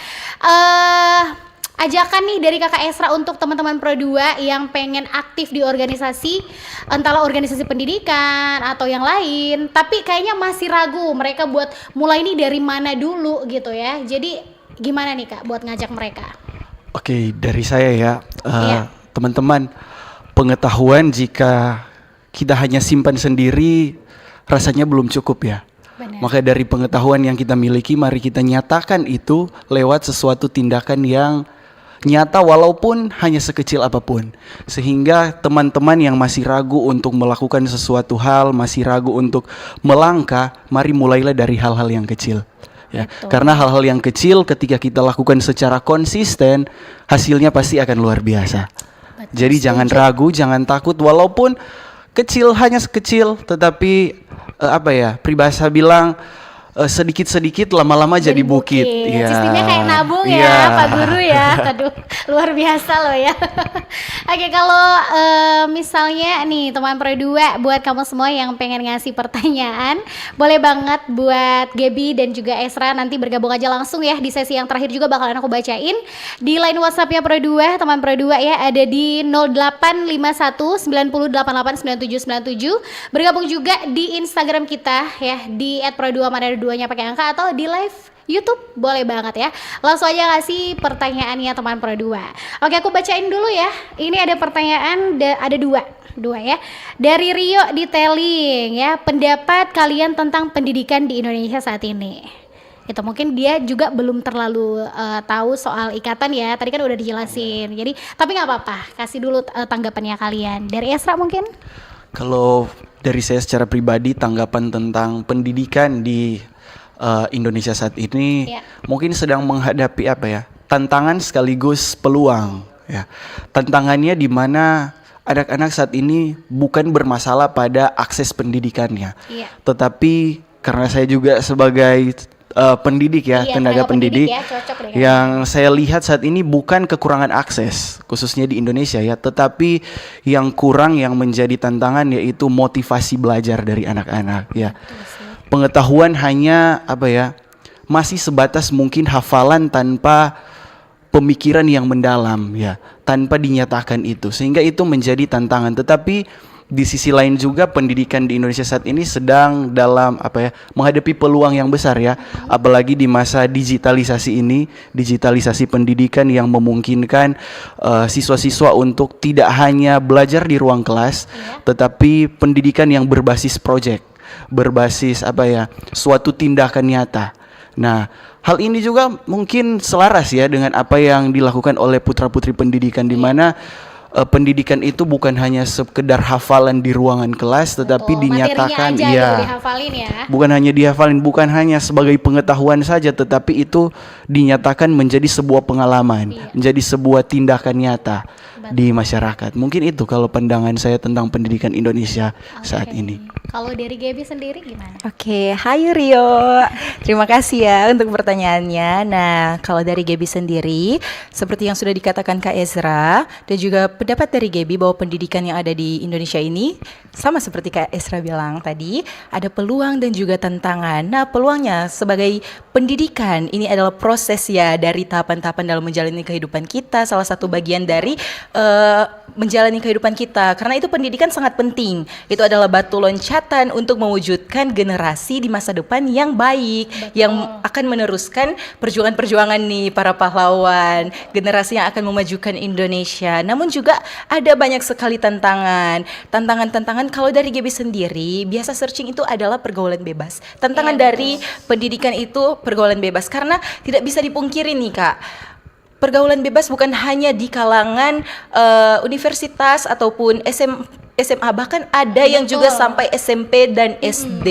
Ajakan nih dari Kakak Esra untuk teman-teman Pro 2 yang pengen aktif di organisasi, entahlah organisasi pendidikan atau yang lain, tapi kayaknya masih ragu mereka buat mulai ini dari mana dulu gitu ya. Jadi gimana nih Kak buat ngajak mereka? Oke, dari saya ya, Iya. teman-teman, pengetahuan jika kita hanya simpan sendiri rasanya belum cukup ya. Benar. Maka dari pengetahuan yang kita miliki, mari kita nyatakan itu lewat sesuatu tindakan yang nyata walaupun hanya sekecil apapun. Sehingga teman-teman yang masih ragu untuk melakukan sesuatu hal, masih ragu untuk melangkah, mari mulailah dari hal-hal yang kecil. Ya, karena hal-hal yang kecil ketika kita lakukan secara konsisten, hasilnya pasti akan luar biasa. Jadi jangan ragu, jangan takut walaupun kecil, hanya sekecil, tetapi peribahasa bilang sedikit-sedikit lama-lama jadi bukit. Iya. Sistemnya kayak nabung ya, Iya. Pak Guru ya. Aduh, luar biasa loh ya. Oke, kalau misalnya nih teman Pro 2 buat kamu semua yang pengen ngasih pertanyaan, boleh banget buat Gaby dan juga Esra nanti bergabung aja langsung ya di sesi yang terakhir juga bakalan aku bacain di line WhatsApp-nya Pro 2, teman Pro 2 ya, ada di 0851 9088 9797. Bergabung juga di Instagram kita ya di @pro2manado 2-nya pakai angka atau di live YouTube boleh banget ya. Langsung aja kasih pertanyaannya teman Pro 2. Oke, aku bacain dulu ya. Ini ada pertanyaan ada dua ya. Dari Rio Detailing ya. Pendapat kalian tentang pendidikan di Indonesia saat ini. Itu mungkin dia juga belum terlalu tahu soal ikatan ya. Tadi kan udah dijelasin. Jadi tapi nggak apa-apa. Kasih dulu tanggapannya kalian. Dari Esra mungkin? Kalau dari saya secara pribadi, tanggapan tentang pendidikan di Indonesia saat ini mungkin sedang menghadapi tantangan sekaligus peluang ya. Tantangannya di mana anak-anak saat ini bukan bermasalah pada akses pendidikannya, tetapi karena saya juga sebagai pendidik ya, tenaga pendidik ya, cocok dengan yang saya lihat saat ini bukan kekurangan akses khususnya di Indonesia ya, tetapi yang kurang, yang menjadi tantangan yaitu motivasi belajar dari anak-anak ya. Pengetahuan hanya masih sebatas mungkin hafalan tanpa pemikiran yang mendalam ya, tanpa dinyatakan itu, sehingga itu menjadi tantangan. Tetapi di sisi lain juga pendidikan di Indonesia saat ini sedang dalam menghadapi peluang yang besar ya, apalagi di masa digitalisasi ini, digitalisasi pendidikan yang memungkinkan siswa-siswa untuk tidak hanya belajar di ruang kelas, tetapi pendidikan yang berbasis project, berbasis suatu tindakan nyata. Nah, hal ini juga mungkin selaras ya dengan apa yang dilakukan oleh putra-putri pendidikan, di mana pendidikan itu bukan hanya sekedar hafalan di ruangan kelas, tetapi dinyatakan bukan hanya dihafalin, bukan hanya sebagai pengetahuan saja, tetapi itu dinyatakan menjadi sebuah pengalaman, menjadi sebuah tindakan nyata di masyarakat. Mungkin itu kalau pandangan saya tentang pendidikan Indonesia saat ini. Kalau dari Gaby sendiri gimana? Oke, hai Rio. Terima kasih ya untuk pertanyaannya. Nah, kalau dari Gaby sendiri, seperti yang sudah dikatakan Kak Ezra, dan juga pendapat dari Gaby bahwa pendidikan yang ada di Indonesia ini, sama seperti Kak Ezra bilang tadi, ada peluang dan juga tantangan. Nah, peluangnya sebagai pendidikan, ini adalah proses ya dari tahapan-tahapan dalam menjalani kehidupan kita, salah satu bagian dari menjalani kehidupan kita. Karena itu pendidikan sangat penting. Itu adalah batu loncatan untuk mewujudkan generasi di masa depan yang baik. Betul. Yang akan meneruskan perjuangan-perjuangan nih para pahlawan, generasi yang akan memajukan Indonesia. Namun juga ada banyak sekali tantangan kalau dari Gaby sendiri, biasa searching itu adalah pergaulan bebas. Tantangan dari pendidikan itu pergaulan bebas, karena tidak bisa dipungkiri nih Kak, pergaulan bebas bukan hanya di kalangan universitas ataupun SMA, bahkan ada yang juga sampai SMP dan SD.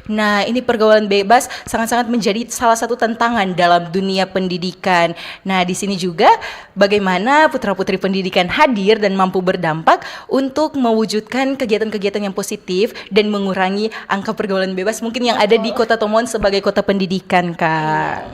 Nah, ini pergaulan bebas sangat-sangat menjadi salah satu tantangan dalam dunia pendidikan. Nah, di sini juga bagaimana putra-putri pendidikan hadir dan mampu berdampak untuk mewujudkan kegiatan-kegiatan yang positif dan mengurangi angka pergaulan bebas mungkin yang ada di Kota Tomohon sebagai kota pendidikan, Kak.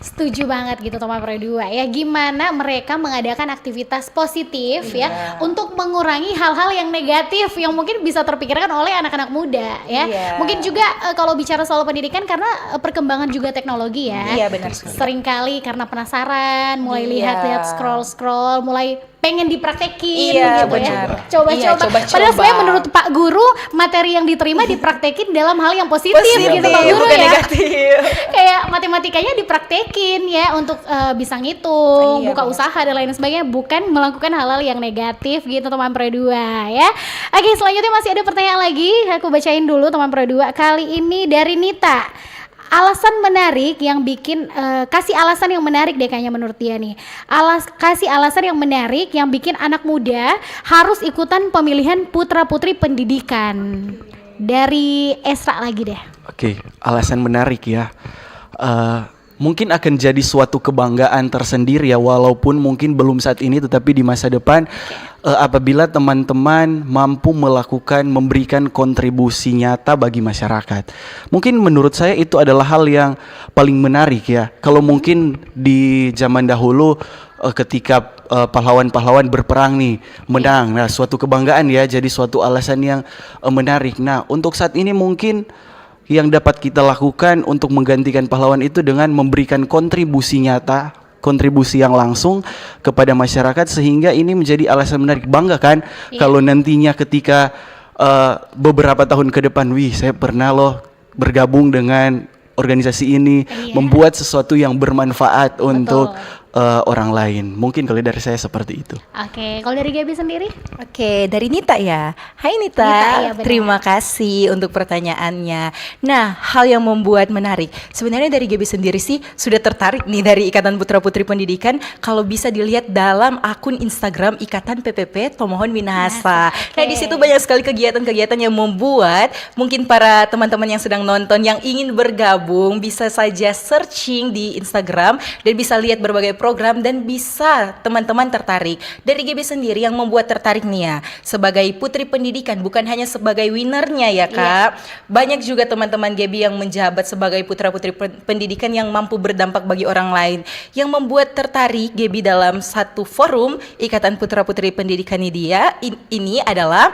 Setuju banget gitu teman Pro 2 ya. Gimana mereka mengadakan aktivitas positif ya untuk mengurangi hal-hal yang negatif yang mungkin bisa terpikirkan oleh anak-anak muda ya. Mungkin juga kalau bicara soal pendidikan karena perkembangan juga teknologi ya. Iya, benar sekali. Seringkali karena penasaran, mulai lihat-lihat scroll-scroll, mulai pengen dipraktekin gitu benar. ya. Coba-coba. Padahal sebenarnya menurut Pak Guru materi yang diterima dipraktekin dalam hal yang positif gitu Pak Guru bukan ya. negatif. Kayak matematikanya dipraktekin ya untuk bisa ngitung, buka usaha dan lain sebagainya, bukan melakukan hal-hal yang negatif gitu teman Pro 2 ya. Oke, selanjutnya masih ada pertanyaan lagi, aku bacain dulu teman Pro 2. Kali ini dari Nita. Alasan menarik yang bikin kasih alasan yang menarik deh kayaknya menurut dia nih. Kasih alasan yang menarik yang bikin anak muda harus ikutan pemilihan putra-putri pendidikan. Dari Esra lagi deh. Oke, alasan menarik ya. Mungkin akan jadi suatu kebanggaan tersendiri ya, walaupun mungkin belum saat ini tetapi di masa depan apabila teman-teman mampu memberikan kontribusi nyata bagi masyarakat. Mungkin menurut saya itu adalah hal yang paling menarik ya. Kalau mungkin di zaman dahulu ketika pahlawan-pahlawan berperang nih menang, nah suatu kebanggaan ya, jadi suatu alasan yang menarik. Nah, untuk saat ini mungkin yang dapat kita lakukan untuk menggantikan pahlawan itu dengan memberikan kontribusi nyata, kontribusi yang langsung kepada masyarakat, sehingga ini menjadi alasan menarik. Bangga kan kalau nantinya ketika beberapa tahun ke depan, saya pernah loh bergabung dengan organisasi ini, membuat sesuatu yang bermanfaat untuk orang lain. Mungkin kalau dari saya seperti itu. Oke, kalau dari Gaby sendiri? Oke, dari Nita ya. Hai Nita, terima kasih untuk pertanyaannya. Nah, hal yang membuat menarik, sebenarnya dari Gaby sendiri sih sudah tertarik nih dari Ikatan Putra Putri Pendidikan. Kalau bisa dilihat dalam akun Instagram Ikatan PPP Tomohon Minahasa. Nah, di situ banyak sekali kegiatan-kegiatan yang membuat mungkin para teman-teman yang sedang nonton yang ingin bergabung bisa saja searching di Instagram dan bisa lihat berbagai program dan bisa teman-teman tertarik. Dari GB sendiri yang membuat tertarik nih ya, sebagai putri pendidikan bukan hanya sebagai winernya ya Kak. Banyak juga teman-teman GB yang menjabat sebagai putra-putri pendidikan yang mampu berdampak bagi orang lain. Yang membuat tertarik GB dalam satu forum Ikatan Putra-Putri Pendidikan ini adalah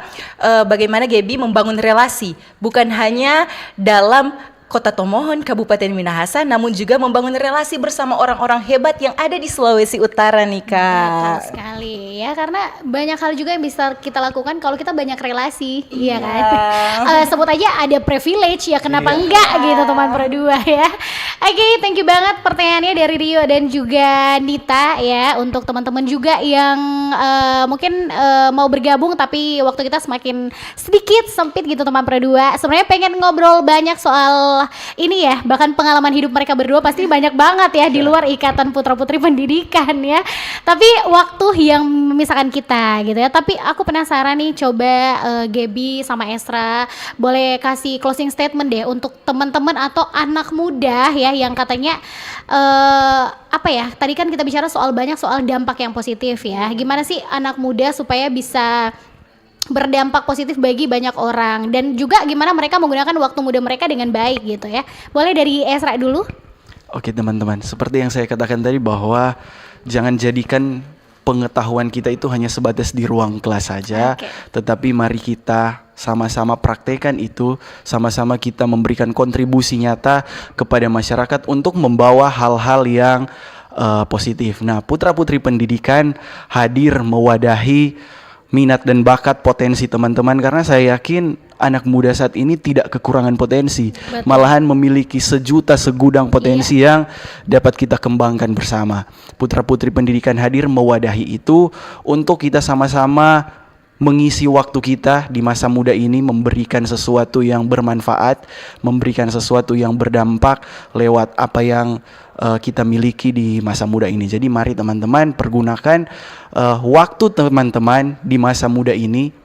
bagaimana GB membangun relasi, bukan hanya dalam Kota Tomohon, Kabupaten Minahasa, namun juga membangun relasi bersama orang-orang hebat yang ada di Sulawesi Utara nih Kak. Betul sekali ya, karena banyak hal juga yang bisa kita lakukan kalau kita banyak relasi, iya kan? Sebut aja ada privilege ya, kenapa enggak gitu teman Pro 2 ya. Oke, thank you banget pertanyaannya dari Rio dan juga Nita ya. Untuk teman-teman juga yang mungkin mau bergabung tapi waktu kita semakin sedikit sempit gitu teman Pro 2. Sebenarnya pengen ngobrol banyak soal ini ya, bahkan pengalaman hidup mereka berdua pasti banyak banget ya di luar Ikatan Putra-Putri Pendidikan ya. Tapi waktu yang memisahkan kita gitu ya. Tapi aku penasaran nih, coba Gaby sama Esra boleh kasih closing statement deh untuk teman-teman atau anak muda ya yang katanya apa ya? Tadi kan kita bicara banyak soal dampak yang positif ya. Gimana sih anak muda supaya bisa berdampak positif bagi banyak orang, dan juga gimana mereka menggunakan waktu muda mereka dengan baik gitu ya. Boleh dari Esra dulu. Oke teman-teman, seperti yang saya katakan tadi bahwa jangan jadikan pengetahuan kita itu hanya sebatas di ruang kelas saja, tetapi mari kita sama-sama praktekkan itu, sama-sama kita memberikan kontribusi nyata kepada masyarakat untuk membawa hal-hal yang positif. Nah, putra-putri pendidikan hadir mewadahi minat dan bakat potensi teman-teman, karena saya yakin anak muda saat ini tidak kekurangan potensi. Betul. Malahan memiliki segudang potensi yang dapat kita kembangkan bersama. Putra-putri pendidikan hadir mewadahi itu untuk kita sama-sama mengisi waktu kita di masa muda ini, memberikan sesuatu yang bermanfaat, memberikan sesuatu yang berdampak lewat apa yang kita miliki di masa muda ini. Jadi mari teman-teman pergunakan waktu teman-teman di masa muda ini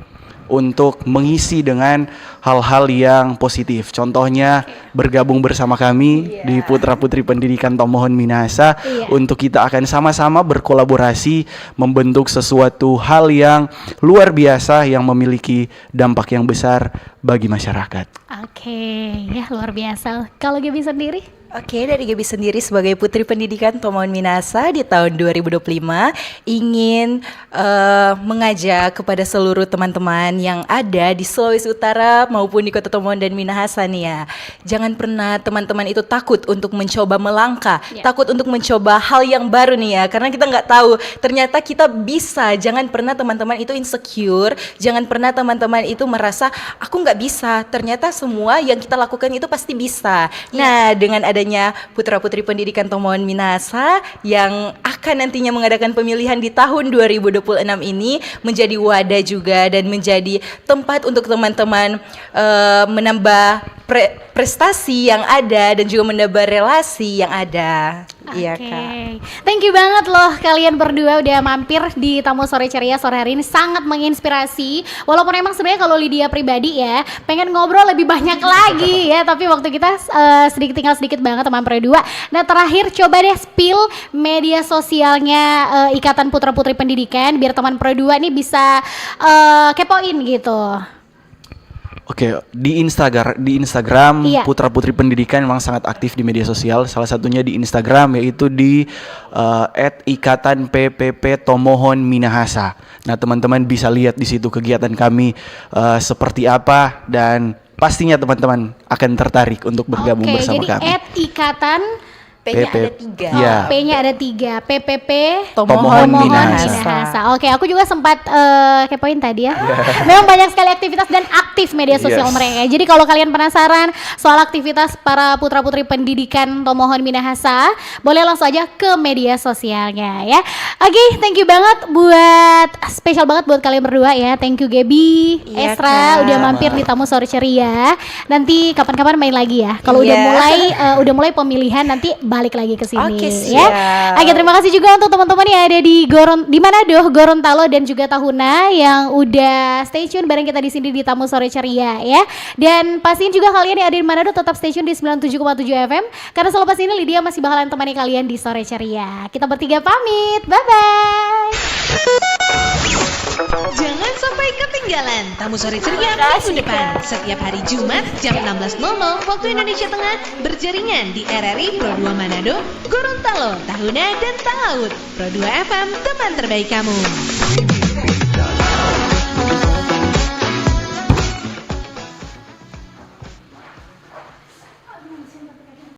untuk mengisi dengan hal-hal yang positif. Contohnya bergabung bersama kami di Putra Putri Pendidikan Tomohon Minahasa untuk kita akan sama-sama berkolaborasi membentuk sesuatu hal yang luar biasa yang memiliki dampak yang besar bagi masyarakat. Oke, ya luar biasa. Kalau Gaby sendiri? Oke, dari Gaby sendiri sebagai Putri Pendidikan Tomohon Minahasa di tahun 2025 ingin mengajak kepada seluruh teman-teman yang ada di Sulawesi Utara maupun di Kota Tomohon dan Minahasa nih ya. Jangan pernah teman-teman itu takut untuk mencoba melangkah, takut untuk mencoba hal yang baru nih ya, karena kita nggak tahu ternyata kita bisa. Jangan pernah teman-teman itu insecure, jangan pernah teman-teman itu merasa aku nggak bisa. Ternyata semua yang kita lakukan itu pasti bisa. Nah, dengan adanya Putra Putri Pendidikan Tomohon Minahasa yang akan nantinya mengadakan pemilihan di tahun 2026 ini menjadi wadah juga dan menjadi tempat untuk teman-teman menambah prestasi yang ada dan juga menambah relasi yang ada. Iya Kak. Thank you banget loh kalian berdua udah mampir di Tamu Sore Ceria sore hari ini, sangat menginspirasi. Walaupun emang sebenarnya kalau Lydia pribadi ya pengen ngobrol lebih banyak lagi ya, tapi waktu kita tinggal sedikit banget teman berdua. Nah terakhir coba deh spill media sosialnya Ikatan Putra Putri Pendidikan biar teman berdua nih bisa kepoin gitu. Oke, di Instagram Putra Putri Pendidikan memang sangat aktif di media sosial. Salah satunya di Instagram yaitu di @IkatanPPP Tomohon Minahasa. Nah, teman-teman bisa lihat di situ kegiatan kami seperti apa dan pastinya teman-teman akan tertarik untuk bergabung bersama kami. Jadi @ikatan P-nya ada 3. Ya. P-nya ada 3. PPP Tomohon Minahasa. Oke, aku juga sempat kepoin tadi ya. Memang banyak sekali aktivitas dan aktif media sosial mereka. Jadi kalau kalian penasaran soal aktivitas para putra-putri pendidikan Tomohon Minahasa, boleh langsung aja ke media sosialnya ya. Oke, thank you banget spesial banget buat kalian berdua ya. Thank you Gaby, Esra udah mampir di Tamu Sore Ceria. Nanti kapan-kapan main lagi ya. Kalau udah mulai pemilihan nanti balik lagi ke sini ya. Oke, terima kasih juga untuk teman-teman yang ada di Manado, Gorontalo dan juga Tahuna yang udah stay tune bareng kita di sini di Tamu Sore Ceria ya. Dan pastiin juga kalian yang ada di Manado tetap stay tune di 97,7 FM karena selepas ini Lydia masih bakalan temani kalian di Sore Ceria. Kita bertiga pamit. Bye bye. Jangan sampai ketinggalan Tamu Sore Ceria minggu depan setiap hari Jumat jam 16.00 waktu Indonesia Tengah berjaringan di RRI Pro 2 Manado, Gorontalo, Tahuna dan Talaut. Pro 2 FM, teman terbaik kamu.